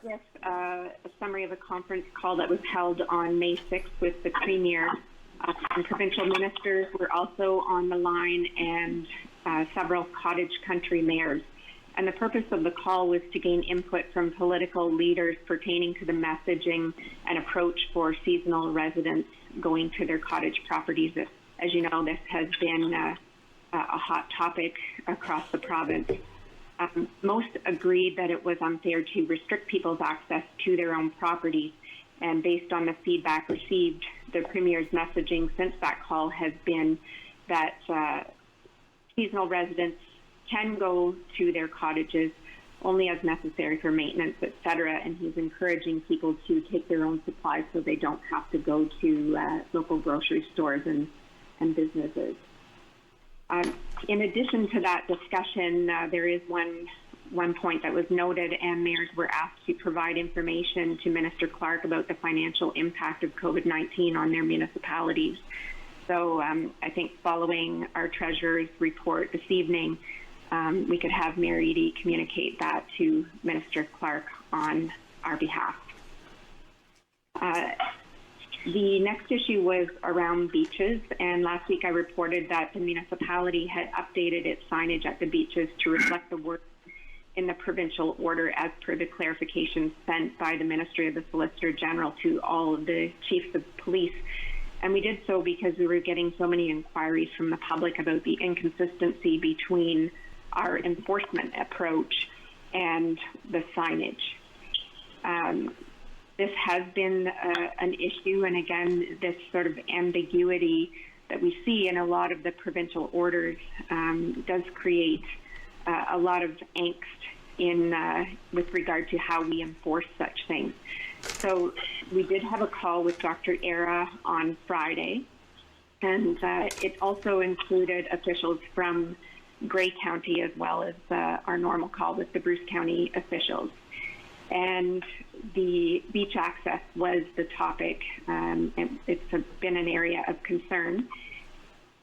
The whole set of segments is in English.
with a summary of a conference call that was held on May 6th with the Premier. And provincial ministers were also on the line, and several cottage country mayors. And the purpose of the call was to gain input from political leaders pertaining to the messaging and approach for seasonal residents going to their cottage properties. As you know, this has been a hot topic across the province. Most agreed that it was unfair to restrict people's access to their own properties. And based on the feedback received, the Premier's messaging since that call has been that seasonal residents can go to their cottages only as necessary for maintenance, etc. And he's encouraging people to take their own supplies so they don't have to go to local grocery stores and businesses. In addition to that discussion, there is one point that was noted, and mayors were asked to provide information to Minister Clark about the financial impact of COVID-19 on their municipalities. So I think following our Treasurer's report this evening, we could have Mayor Eadie communicate that to Minister Clark on our behalf. The next issue was around beaches, and last week I reported that the municipality had updated its signage at the beaches to reflect the work in the provincial order as per the clarification sent by the Ministry of the Solicitor General to all of the chiefs of police. And we did so because we were getting so many inquiries from the public about the inconsistency between our enforcement approach and the signage. This has been an issue, and again, this sort of ambiguity that we see in a lot of the provincial orders does create a lot of angst with regard to how we enforce such things. So we did have a call with Dr. Era on Friday, and it also included officials from Grey County as well as our normal call with the Bruce County officials. And the beach access was the topic, and it's been an area of concern.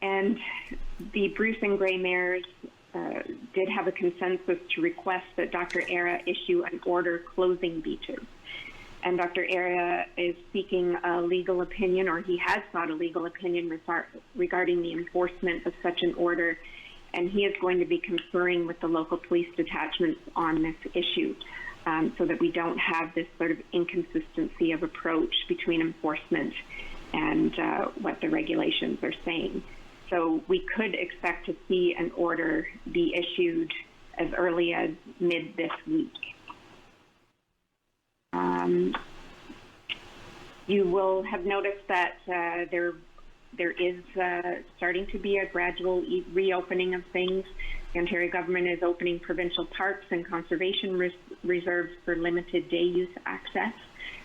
And the Bruce and Grey mayors did have a consensus to request that Dr. Era issue an order closing beaches. And Dr. Era is seeking a legal opinion, or he has sought a legal opinion regarding the enforcement of such an order, and he is going to be conferring with the local police detachments on this issue, so that we don't have this sort of inconsistency of approach between enforcement and what the regulations are saying. So we could expect to see an order be issued as early as mid this week. You will have noticed that there is starting to be a gradual reopening of things. The Ontario government is opening provincial parks and conservation reserves for limited day use access,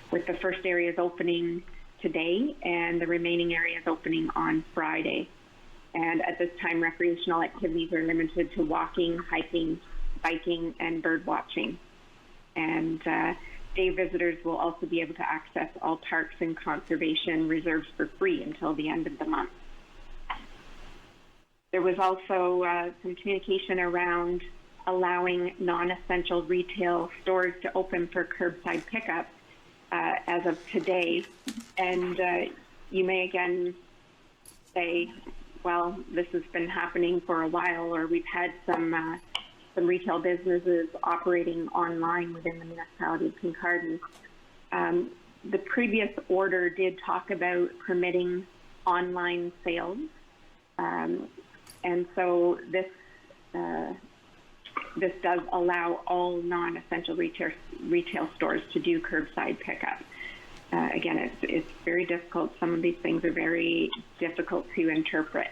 with the first areas opening today and the remaining areas opening on Friday. And at this time, recreational activities are limited to walking, hiking, biking, and bird watching. And day visitors will also be able to access all parks and conservation reserves for free until the end of the month. There was also some communication around allowing non-essential retail stores to open for curbside pickup as of today. And you may again say, well, this has been happening for a while, or we've had some retail businesses operating online within the municipality of Kincardine. The previous order did talk about permitting online sales, and so this does allow all non-essential retail stores to do curbside pickup. Again, it's very difficult. Some of these things are very difficult to interpret.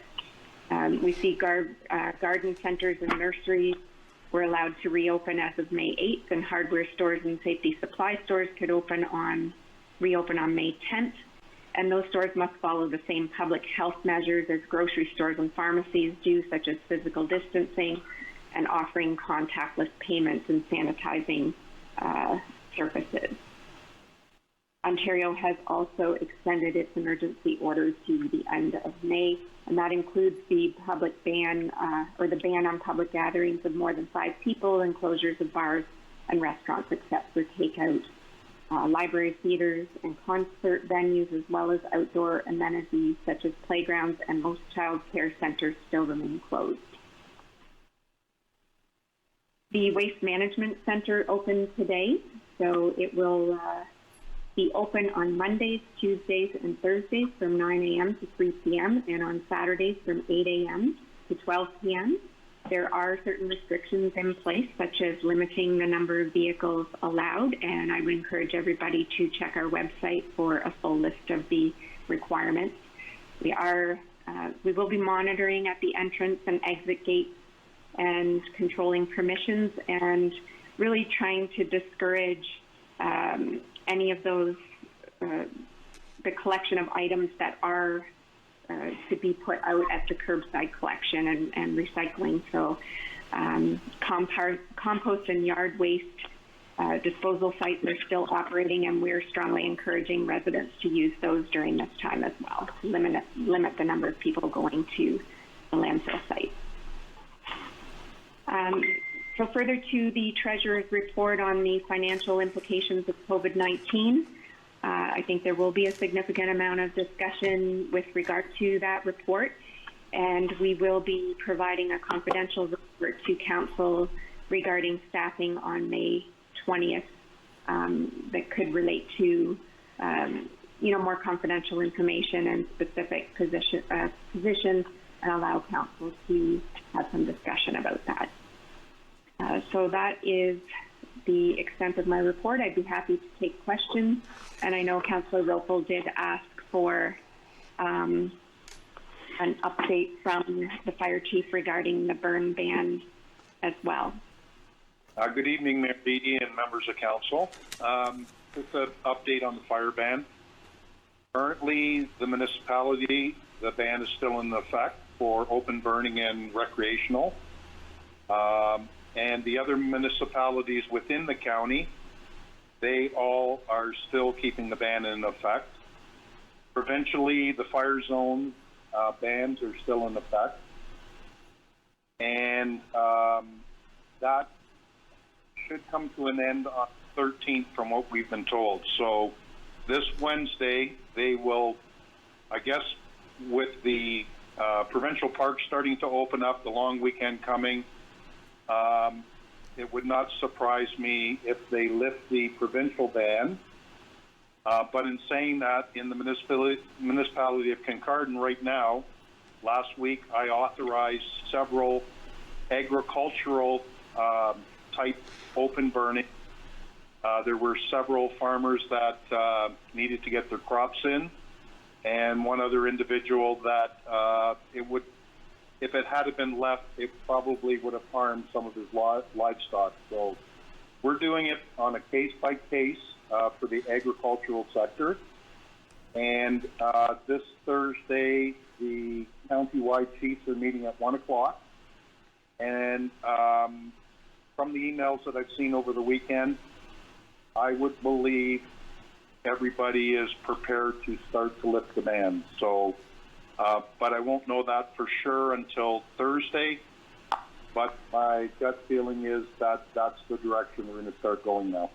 We see garden centers and nurseries were allowed to reopen as of May 8th, and hardware stores and safety supply stores could reopen on May 10th. And those stores must follow the same public health measures as grocery stores and pharmacies do, such as physical distancing and offering contactless payments and sanitizing surfaces. Ontario has also extended its emergency orders to the end of May, and that includes the public ban, or the ban on public gatherings of more than 5 people, and closures of bars, and restaurants except for takeout. Library, theaters, and concert venues, as well as outdoor amenities such as playgrounds and most child care centers, still remain closed. The Waste Management Center opened today, so it will be open on Mondays, Tuesdays, and Thursdays from 9 a.m. to 3 p.m. and on Saturdays from 8 a.m. to 12 p.m. There are certain restrictions in place, such as limiting the number of vehicles allowed, and I would encourage everybody to check our website for a full list of the requirements. We will be monitoring at the entrance and exit gates and controlling permissions and really trying to discourage any of those, the collection of items that are to be put out at the curbside collection and recycling. So compost and yard waste disposal sites are still operating, and we're strongly encouraging residents to use those during this time as well, to limit the number of people going to the landfill site. So further to the Treasurer's report on the financial implications of COVID-19, I think there will be a significant amount of discussion with regard to that report, and we will be providing a confidential report to Council regarding staffing on May 20th that could relate to more confidential information and specific positions, and allow Council to have some discussion about that. So that is the extent of my report. I'd be happy to take questions, and I know Councillor Ropel did ask for an update from the Fire Chief regarding the burn ban as well. Good evening, Mayor Beattie and members of Council. Just an update on the fire ban. Currently, the municipality, the ban is still in effect for open burning and recreational. And the other municipalities within the county, they all are still keeping the ban in effect. Provincially, the fire zone bans are still in effect. And that should come to an end on the 13th from what we've been told. So this Wednesday, they will, I guess, with the provincial parks starting to open up, the long weekend coming, it would not surprise me if they lift the provincial ban. But in saying that, in the municipality of Kincardine right now, last week I authorized several agricultural type open burning. There were several farmers that needed to get their crops in, and one other individual that if it had been left, it probably would have harmed some of his livestock. So we're doing it on a case-by-case for the agricultural sector. And this Thursday, the county-wide chiefs are meeting at 1 o'clock. And from the emails that I've seen over the weekend, I would believe everybody is prepared to start to lift the ban. So, but I won't know that for sure until Thursday. But my gut feeling is that that's the direction we're going to start going now.